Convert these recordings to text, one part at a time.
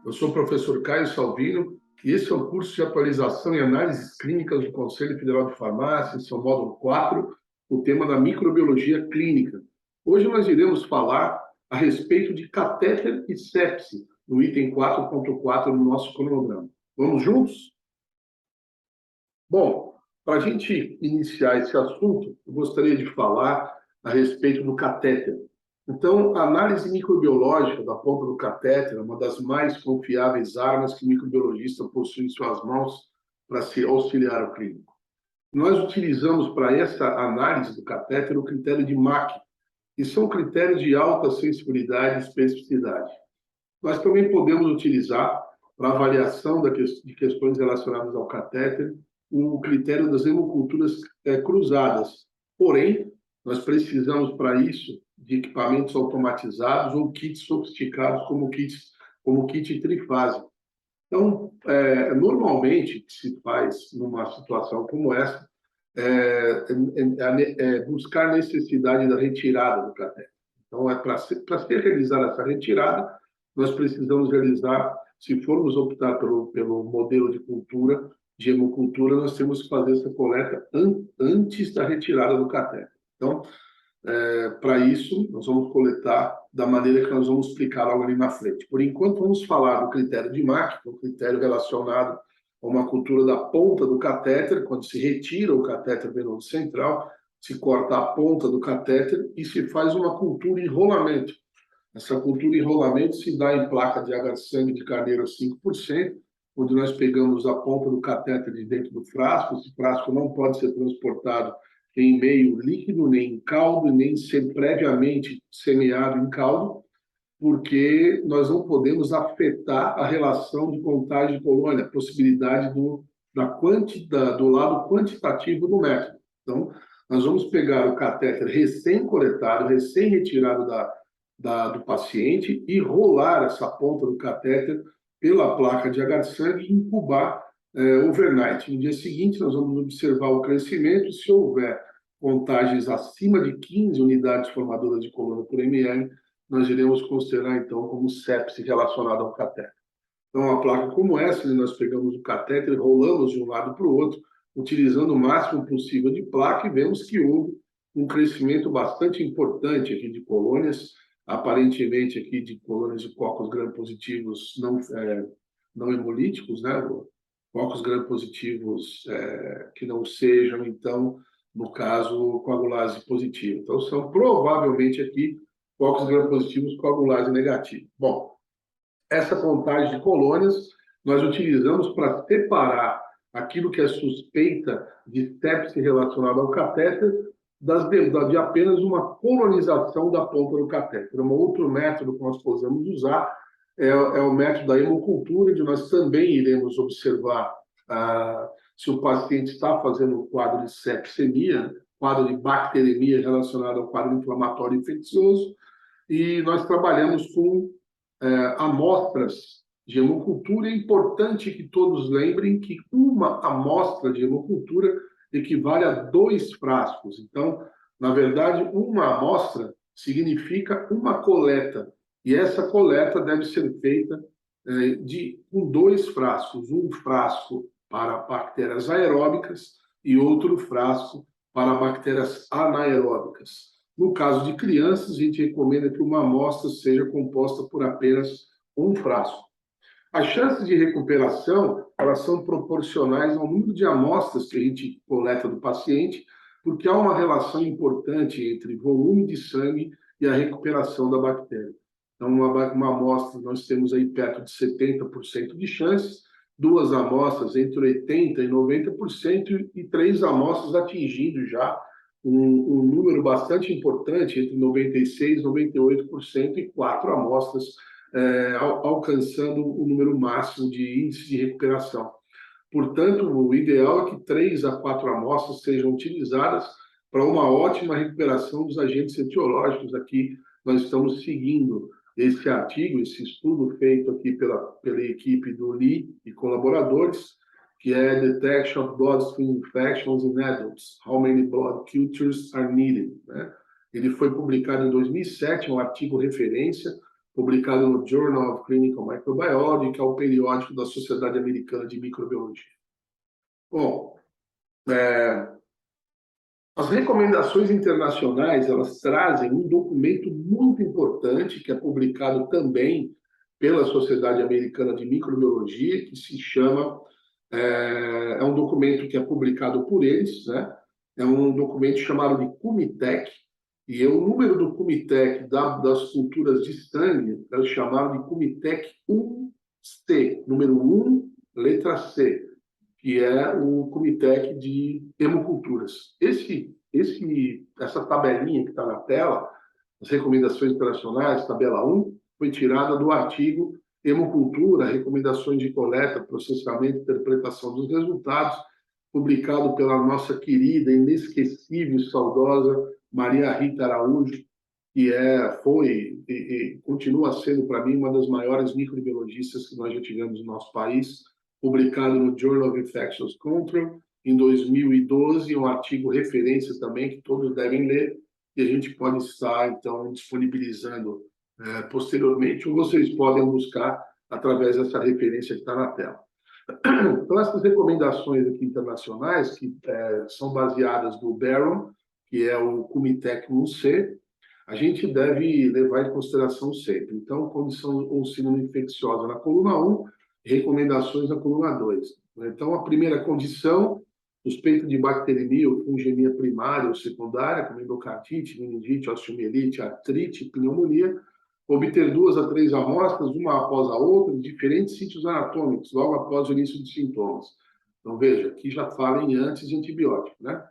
Eu sou o professor Caio Salvino e esse é o curso de atualização e análises clínicas do Conselho Federal de Farmácia, seu módulo 4, o tema da microbiologia clínica. Hoje nós iremos falar a respeito de catéter e sepse, no item 4.4 do nosso cronograma. Vamos juntos? Bom, para a gente iniciar esse assunto, eu gostaria de falar a respeito do catéter. Então, a análise microbiológica da ponta do catéter é uma das mais confiáveis armas que o microbiologista possui em suas mãos para se auxiliar o clínico. Nós utilizamos para essa análise do catéter o critério de MAC, que são critérios de alta sensibilidade e especificidade. Nós também podemos utilizar, para avaliação de questões relacionadas ao catéter, o critério das hemoculturas cruzadas. Porém, nós precisamos, para isso, de equipamentos automatizados ou kits sofisticados, como o kit trifásico. Então, normalmente, o que se faz numa situação como essa é buscar a necessidade da retirada do catéter. Então, para ser realizada essa retirada, nós precisamos realizar, se formos optar pelo modelo de cultura, de hemocultura, nós temos que fazer essa coleta antes da retirada do catéter. Então, para isso, nós vamos coletar da maneira que nós vamos explicar logo ali na frente. Por enquanto, vamos falar do critério de MAC, que é um critério relacionado a uma cultura da ponta do catéter, quando se retira o catéter venoso central, se corta a ponta do catéter e se faz uma cultura em rolamento. Essa cultura em rolamento se dá em placa de agar-sangue de carneiro a 5%, onde nós pegamos a ponta do catéter de dentro do frasco. Esse frasco não pode ser transportado em meio líquido, nem em caldo, nem ser previamente semeado em caldo, porque nós não podemos afetar a relação de contagem de colônia, a possibilidade do lado quantitativo do método. Então, nós vamos pegar o catéter recém-coletado, recém-retirado do paciente e rolar essa ponta do catéter pela placa de agar-sangue e incubar overnight. No dia seguinte, nós vamos observar o crescimento. Se houver contagens acima de 15 unidades formadoras de colônia por ml, nós iremos considerar, então, como sepse relacionada ao catéter. Então, uma placa como essa, nós pegamos o catéter, rolamos de um lado para o outro, utilizando o máximo possível de placa, e vemos que houve um crescimento bastante importante aqui de colônias, aparentemente aqui de colônias de cocos gram-positivos não hemolíticos, né? Cocos gram-positivos que não sejam, então, no caso, coagulase positiva. Então, são provavelmente aqui cocos gram-positivos coagulase negativo. Bom, essa contagem de colônias nós utilizamos para separar aquilo que é suspeita de sepse relacionada ao catéter de apenas uma colonização da ponta do catéter. Um outro método que nós podemos usar é o método da hemocultura, onde nós também iremos observar se o paciente está fazendo um quadro de sepsemia, quadro de bacteremia relacionado ao quadro inflamatório infeccioso, e nós trabalhamos com amostras de hemocultura. É importante que todos lembrem que uma amostra de hemocultura equivale a 2 frascos. Então, na verdade, uma amostra significa uma coleta, e essa coleta deve ser feita com 2 frascos, um frasco para bactérias aeróbicas e outro frasco para bactérias anaeróbicas. No caso de crianças, a gente recomenda que uma amostra seja composta por apenas um frasco. As chances de recuperação, elas são proporcionais ao número de amostras que a gente coleta do paciente, porque há uma relação importante entre volume de sangue e a recuperação da bactéria. Então, uma amostra, nós temos aí perto de 70% de chances, 2 amostras entre 80% e 90%, e 3 amostras atingindo já um número bastante importante, entre 96% e 98%, e 4 amostras alcançando o número máximo de índice de recuperação. Portanto, o ideal é que 3 a 4 amostras sejam utilizadas para uma ótima recuperação dos agentes etiológicos. Aqui nós estamos seguindo esse artigo, esse estudo feito aqui pela equipe do Lee e colaboradores, que é Detection of Bloodstream Infections in Adults, How Many Blood Cultures Are Needed, né? Ele foi publicado em 2007, um artigo referência, publicado no Journal of Clinical Microbiology, que é o periódico da Sociedade Americana de Microbiologia. Bom, as recomendações internacionais, elas trazem um documento muito importante, que é publicado também pela Sociedade Americana de Microbiologia, que se chama, é um documento que é publicado por eles, né? É um documento chamado de Cumitec, e o número do Cumitec das culturas de sangue é chamado de Cumitec 1C, número 1, letra C, que é o Comitec de Hemoculturas. Essa tabelinha que está na tela, as recomendações internacionais, tabela 1, foi tirada do artigo Hemocultura, recomendações de coleta, processamento e interpretação dos resultados, publicado pela nossa querida, inesquecível e saudosa Maria Rita Araújo, que foi e continua sendo, para mim, uma das maiores microbiologistas que nós já tivemos no nosso país, publicado no Journal of Infectious Control em 2012, um artigo referência também que todos devem ler, e a gente pode estar, então, disponibilizando posteriormente, ou vocês podem buscar através dessa referência que está na tela. Então, essas recomendações aqui internacionais, que são baseadas no Barron, que é o Cumitec 1C, a gente deve levar em consideração sempre. Então, condição ou síndrome infecciosa na coluna 1, recomendações na coluna 2. Então, a primeira condição, suspeita de bacteremia ou fungemia primária ou secundária, como endocardite, meningite, osteomielite, artrite, pneumonia, obter 2 a 3 amostras, uma após a outra, de diferentes sítios anatômicos, logo após o início dos sintomas. Então, veja, aqui já fala em antes de antibiótico, né?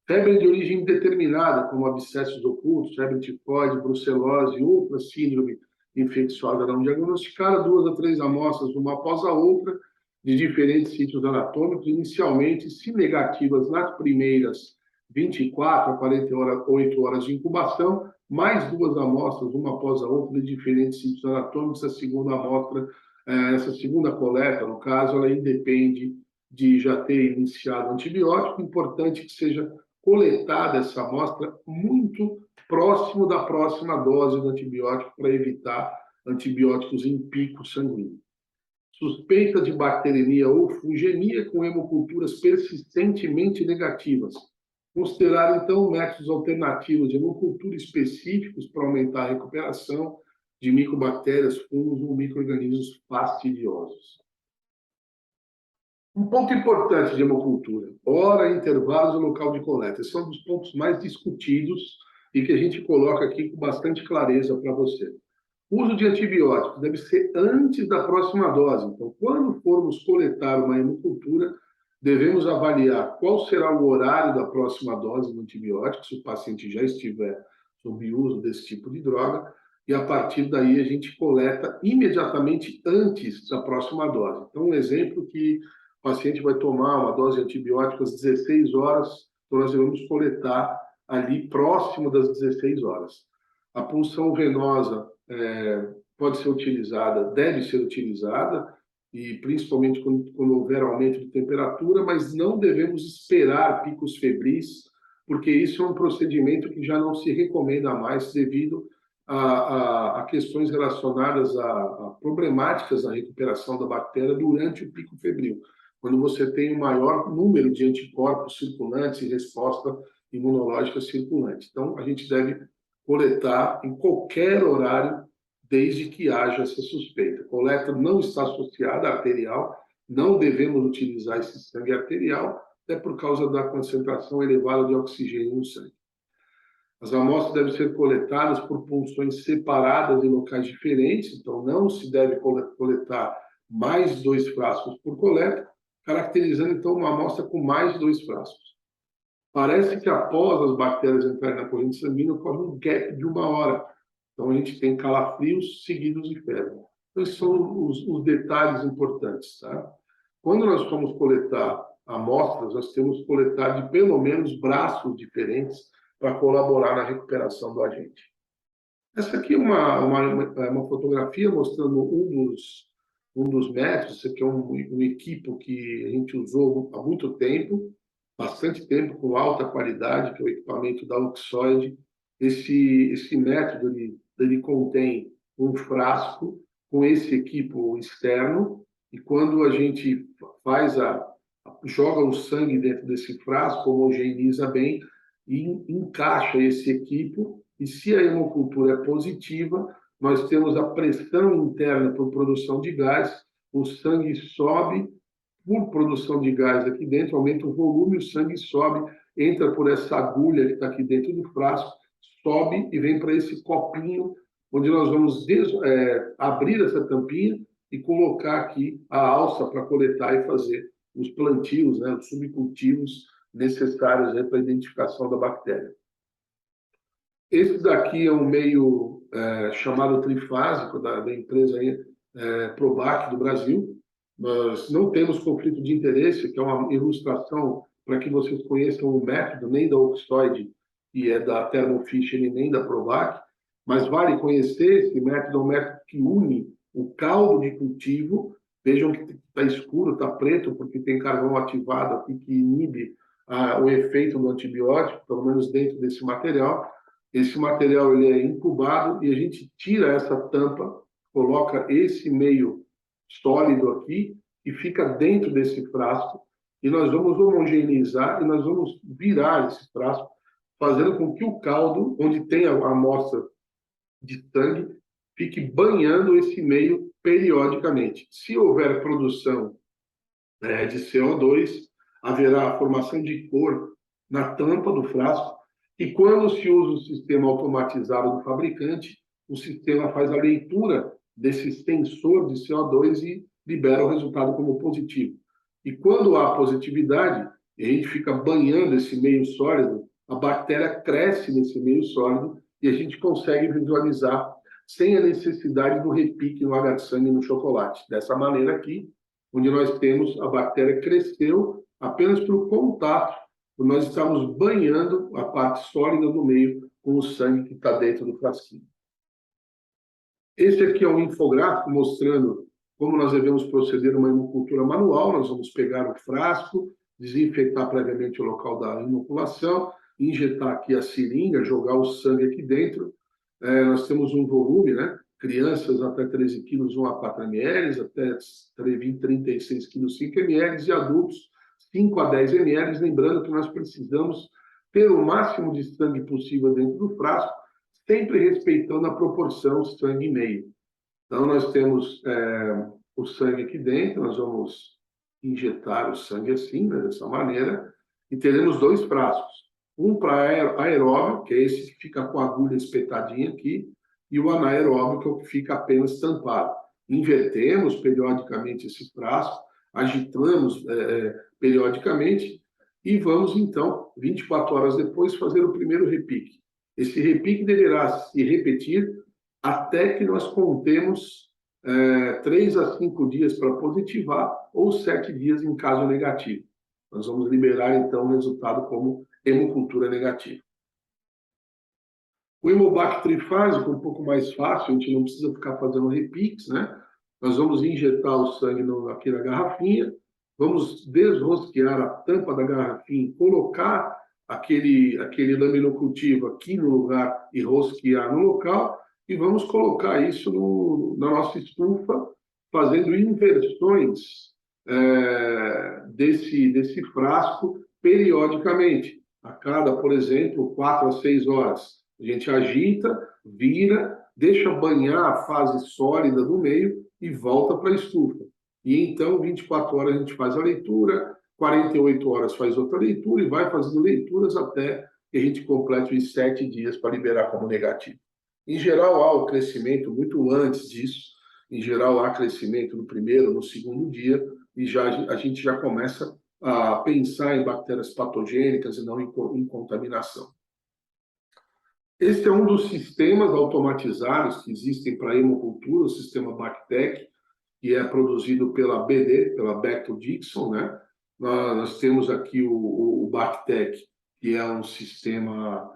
Febre de origem indeterminada, como abscessos ocultos, febre tifoide, brucelose, outra síndrome infecciosa não diagnosticada, 2 a 3 amostras, uma após a outra, de diferentes sítios anatômicos, inicialmente, se negativas nas primeiras 24 a 48 horas de incubação, mais 2 amostras, uma após a outra, de diferentes sítios anatômicos. A segunda amostra, essa segunda coleta, no caso, ela independe de já ter iniciado antibiótico. Importante que seja coletada essa amostra muito próximo da próxima dose do antibiótico para evitar antibióticos em pico sanguíneo. Suspeita de bacteremia ou fungemia com hemoculturas persistentemente negativas. Considerar, então, métodos alternativos de hemocultura específicos para aumentar a recuperação de micobactérias, fungos ou micro-organismos fastidiosos. Um ponto importante de hemocultura: hora, intervalos e local de coleta. Esse é um dos pontos mais discutidos e que a gente coloca aqui com bastante clareza para você. O uso de antibióticos deve ser antes da próxima dose. Então, quando formos coletar uma hemocultura, devemos avaliar qual será o horário da próxima dose do antibiótico, se o paciente já estiver sob uso desse tipo de droga, e a partir daí a gente coleta imediatamente antes da próxima dose. Então, um exemplo que o paciente vai tomar uma dose de antibiótico às 16 horas, então nós devemos coletar ali próximo das 16 horas. A punção venosa pode ser utilizada, deve ser utilizada, e principalmente quando houver aumento de temperatura, mas não devemos esperar picos febris, porque isso é um procedimento que já não se recomenda mais devido a questões relacionadas a problemáticas na recuperação da bactéria durante o pico febril, quando você tem um maior número de anticorpos circulantes e resposta imunológica circulante. Então, a gente deve coletar em qualquer horário, desde que haja essa suspeita. A coleta não está associada à arterial, não devemos utilizar esse sangue arterial, até por causa da concentração elevada de oxigênio no sangue. As amostras devem ser coletadas por punções separadas em locais diferentes, então não se deve coletar mais 2 frascos por coleta, caracterizando então uma amostra com mais 2 frascos. Parece que após as bactérias entrarem na corrente sanguínea, ocorre um gap de 1 hora. Então, a gente tem calafrios seguidos de febre. Então, esses são os detalhes importantes. Tá? Quando nós formos coletar amostras, nós temos que coletar de pelo menos braços diferentes para colaborar na recuperação do agente. Essa aqui é uma fotografia mostrando um dos métodos. Esse aqui é um equipo que a gente usou há muito tempo, bastante tempo, com alta qualidade, que é o equipamento da Oxoid. Esse método ele contém um frasco com esse equipo externo, e quando a gente faz joga o sangue dentro desse frasco, homogeneiza bem e encaixa esse equipo, e se a hemocultura é positiva, nós temos a pressão interna por produção de gás, o sangue sobe por produção de gás aqui dentro, aumenta o volume, o sangue sobe, entra por essa agulha que está aqui dentro do frasco, sobe e vem para esse copinho, onde nós vamos abrir essa tampinha e colocar aqui a alça para coletar e fazer os plantios, né, os subcultivos necessários para a identificação da bactéria. Esse daqui é um meio chamado trifásico da empresa Probac do Brasil. Nós não temos conflito de interesse, que é uma ilustração para que vocês conheçam o método, nem da Oxtoid, que é da Thermo Fisher e nem da Probac, mas vale conhecer esse método, é um método que une o caldo de cultivo. Vejam que está escuro, está preto, porque tem carvão ativado aqui que inibe o efeito do antibiótico, pelo menos dentro desse material. Esse material ele é incubado e a gente tira essa tampa, coloca esse meio sólido aqui e fica dentro desse frasco, e nós vamos homogeneizar e nós vamos virar esse frasco, fazendo com que o caldo, onde tem a amostra de sangue, fique banhando esse meio periodicamente. Se houver produção de CO2, haverá a formação de cor na tampa do frasco, e quando se usa o sistema automatizado do fabricante, o sistema faz a leitura desse sensor de CO2 e libera o resultado como positivo. E quando há positividade, e a gente fica banhando esse meio sólido, a bactéria cresce nesse meio sólido e a gente consegue visualizar sem a necessidade do repique no H-sangue no chocolate. Dessa maneira aqui, onde nós temos a bactéria cresceu apenas pelo contato, nós estamos banhando a parte sólida do meio com o sangue que está dentro do frasquinho. Esse aqui é um infográfico mostrando como nós devemos proceder uma inocultura manual. Nós vamos pegar o frasco, desinfetar previamente o local da inoculação, injetar aqui a seringa, jogar o sangue aqui dentro. Nós temos um volume, né? Crianças até 13 quilos, 1 a 4 ml, até 36 quilos, 5 ml, e adultos, 5 a 10 ml. Lembrando que nós precisamos ter o máximo de sangue possível dentro do frasco, sempre respeitando a proporção sangue e meio. Então, nós temos o sangue aqui dentro, nós vamos injetar o sangue assim, né, dessa maneira, e teremos 2 frascos. Um para aeróbio, que é esse que fica com a agulha espetadinha aqui, e o anaeróbio, que é o que fica apenas tampado. Invertemos periodicamente esse frasco, agitamos periodicamente, e vamos, então, 24 horas depois, fazer o primeiro repique. Esse repique deverá se repetir até que nós contemos 3 a 5 dias para positivar ou 7 dias em caso negativo. Nós vamos liberar, então, o resultado como hemocultura negativa. O Hemobac trifásico é um pouco mais fácil, a gente não precisa ficar fazendo repiques, né? Nós vamos injetar o sangue aqui na garrafinha, vamos desrosquear a tampa da garrafinha, colocar aquele laminocultivo aqui no lugar e rosquear no local, e vamos colocar isso na nossa estufa, fazendo inversões desse frasco periodicamente. A cada, por exemplo, 4 a 6 horas. A gente agita, vira, deixa banhar a fase sólida do meio e volta para a estufa. E então, 24 horas a gente faz a leitura, 48 horas faz outra leitura e vai fazendo leituras até que a gente complete os 7 dias para liberar como negativo. Em geral, há o crescimento muito antes disso. Em geral, há crescimento no primeiro, no segundo dia, e a gente já começa a pensar em bactérias patogênicas e não em contaminação. Esse é um dos sistemas automatizados que existem para a hemocultura, o sistema BACTEC, que é produzido pela BD, pela Becton Dickinson, né? Nós temos aqui o BACTEC, que é um sistema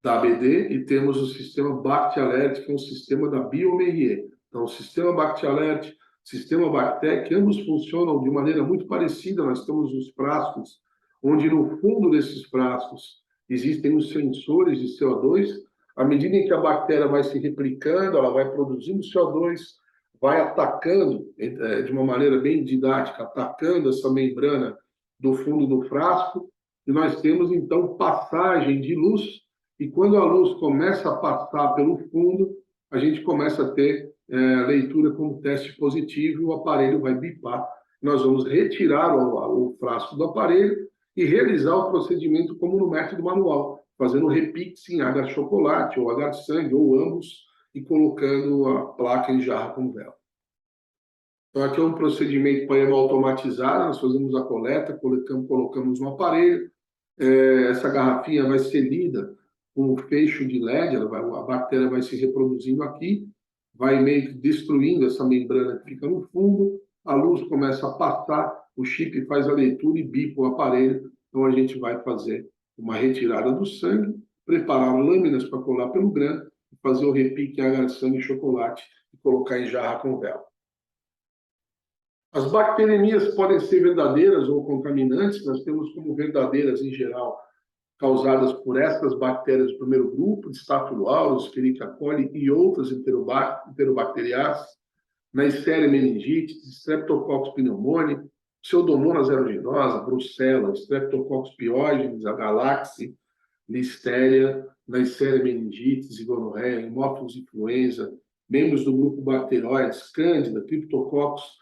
da BD, e temos o sistema BactAlert, que é um sistema da BioMRE. Então, o sistema BactAlert, sistema BACTEC, ambos funcionam de maneira muito parecida. Nós temos os frascos, onde no fundo desses frascos existem os sensores de CO2. À medida em que a bactéria vai se replicando, ela vai produzindo CO2, vai atacando, de uma maneira bem didática, atacando essa membrana do fundo do frasco, e nós temos, então, passagem de luz, e quando a luz começa a passar pelo fundo, a gente começa a ter leitura como teste positivo, e o aparelho vai bipar. Nós vamos retirar o frasco do aparelho e realizar o procedimento como no método manual, fazendo repiques em agar chocolate ou agar sangue, ou ambos, e colocando a placa em jarra com vela. Então, aqui é um procedimento para automatizado, nós fazemos a coleta, colocamos no aparelho, essa garrafinha vai ser lida com o feixe de LED, a bactéria vai se reproduzindo aqui, vai meio que destruindo essa membrana que fica no fundo, a luz começa a passar, o chip faz a leitura e bipa o aparelho, então a gente vai fazer uma retirada do sangue, preparar lâminas para colar pelo grã, fazer o repique em agar sangue e chocolate e colocar em jarra com vela. As bacteremias podem ser verdadeiras ou contaminantes, nós temos como verdadeiras, em geral, causadas por essas bactérias do primeiro grupo, Staphylo aureus, Escherichia coli e outras enterobacteriaceae, Neisseria meningitis, Streptococcus pneumoniae, Pseudomonas aeruginosa, Brucella, Streptococcus pyogenes, a Galaxy, Listeria, Neisseria meningitis, gonorreia, Haemophilus influenza, membros do grupo Bacteroides, Cândida, Cryptococcus,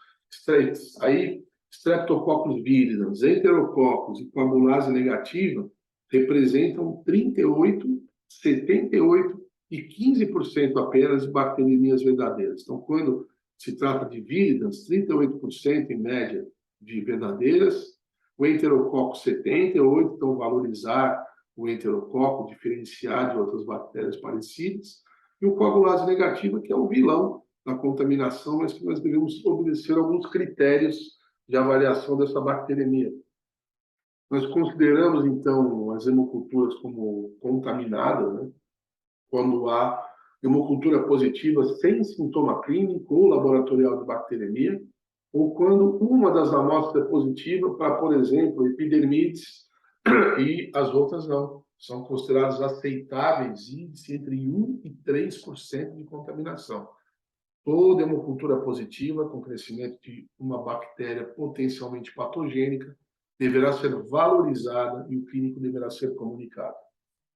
aí Streptococcus viridans, Enterococcus e coagulase negativa representam 38, 78 e 15% apenas de bacteremias verdadeiras. Então, quando se trata de viridans, 38% em média de verdadeiras, o Enterococcus 78%, então valorizar o enterococo, diferenciar de outras bactérias parecidas, e o coagulase negativa, que é o vilão da contaminação, mas que nós devemos obedecer alguns critérios de avaliação dessa bacteremia. Nós consideramos, então, as hemoculturas como contaminadas, né? Quando há hemocultura positiva sem sintoma clínico ou laboratorial de bacteremia, ou quando uma das amostras é positiva para, por exemplo, epidermides e as outras não. São considerados aceitáveis índice entre 1 e 3% de contaminação. Toda hemocultura positiva, com crescimento de uma bactéria potencialmente patogênica, deverá ser valorizada e o clínico deverá ser comunicado.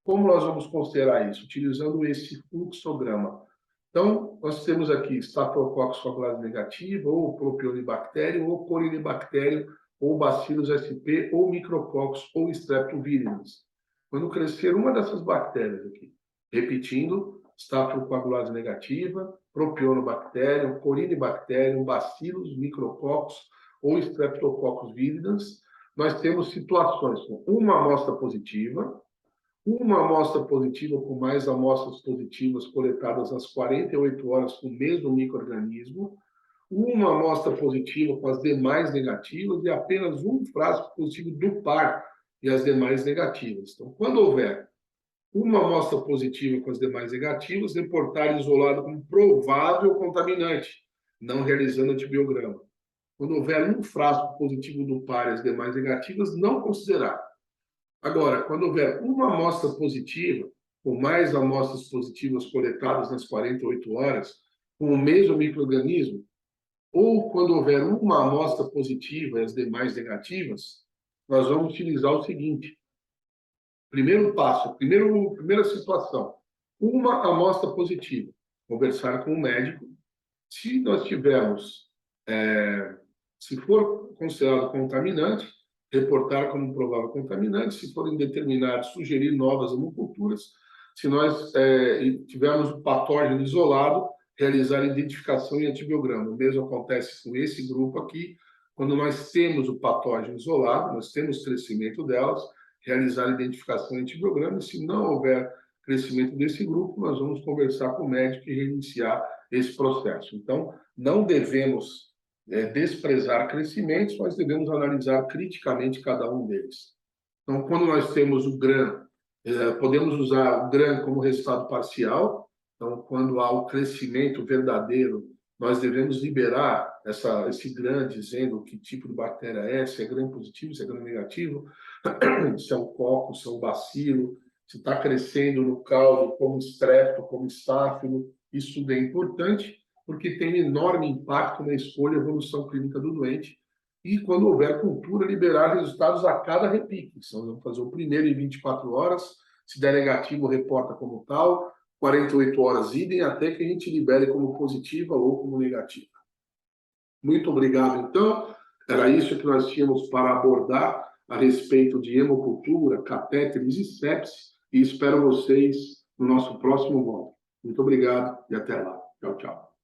Como nós vamos considerar isso? Utilizando esse fluxograma. Então, nós temos aqui Staphylococcus coagulase negativa, ou Propionibacterium, ou Corynebacterium, ou Bacillus sp, ou Micrococcus, ou Streptovirus. Quando crescer uma dessas bactérias aqui, repetindo, Staphylococcus negativa, Propionibacterium, Corynebacterium, Bacillus, Micrococcus, ou Streptococcus viridans, nós temos situações com uma amostra positiva, uma amostra positiva com mais amostras positivas coletadas nas 48 horas com o mesmo micro-organismo, uma amostra positiva com as demais negativas e apenas um frasco positivo do par e as demais negativas. Então, quando houver uma amostra positiva com as demais negativas, reportar isolado como provável contaminante, não realizando antibiograma. Quando houver um frasco positivo do par e as demais negativas, não considerar. Agora, quando houver uma amostra positiva, ou mais amostras positivas coletadas nas 48 horas, com o mesmo micro-organismo, ou quando houver uma amostra positiva e as demais negativas, nós vamos utilizar o seguinte. Primeiro passo, primeira situação, uma amostra positiva. Conversar com o médico. Se nós tivermos, se for considerado contaminante, reportar como provável contaminante, se for indeterminado, sugerir novas hemoculturas, se nós tivermos o patógeno isolado, realizar identificação e antibiograma. O mesmo acontece com esse grupo aqui, quando nós temos o patógeno isolado, nós temos crescimento delas, realizar identificação e antibiograma, e se não houver crescimento desse grupo, nós vamos conversar com o médico e reiniciar esse processo. Então, não devemos desprezar crescimentos, nós devemos analisar criticamente cada um deles. Então, quando nós temos o GRAM, podemos usar o GRAM como resultado parcial. Então, quando há o crescimento verdadeiro, nós devemos liberar esse GRAM dizendo que tipo de bactéria é, se é GRAM positivo, se é GRAM negativo, se é um coco, se é um bacilo, se está crescendo no caldo como estrepto, como estáfilo, isso tudo é importante, porque tem enorme impacto na escolha e evolução clínica do doente. E quando houver cultura, liberar resultados a cada repique. Então, vamos fazer o primeiro em 24 horas, se der negativo, reporta como tal, 48 horas idem, até que a gente libere como positiva ou como negativa. Muito obrigado, então. Era isso que nós tínhamos para abordar a respeito de hemocultura, catéteres e sepsis, e espero vocês no nosso próximo módulo. Muito obrigado e até lá. Tchau, tchau.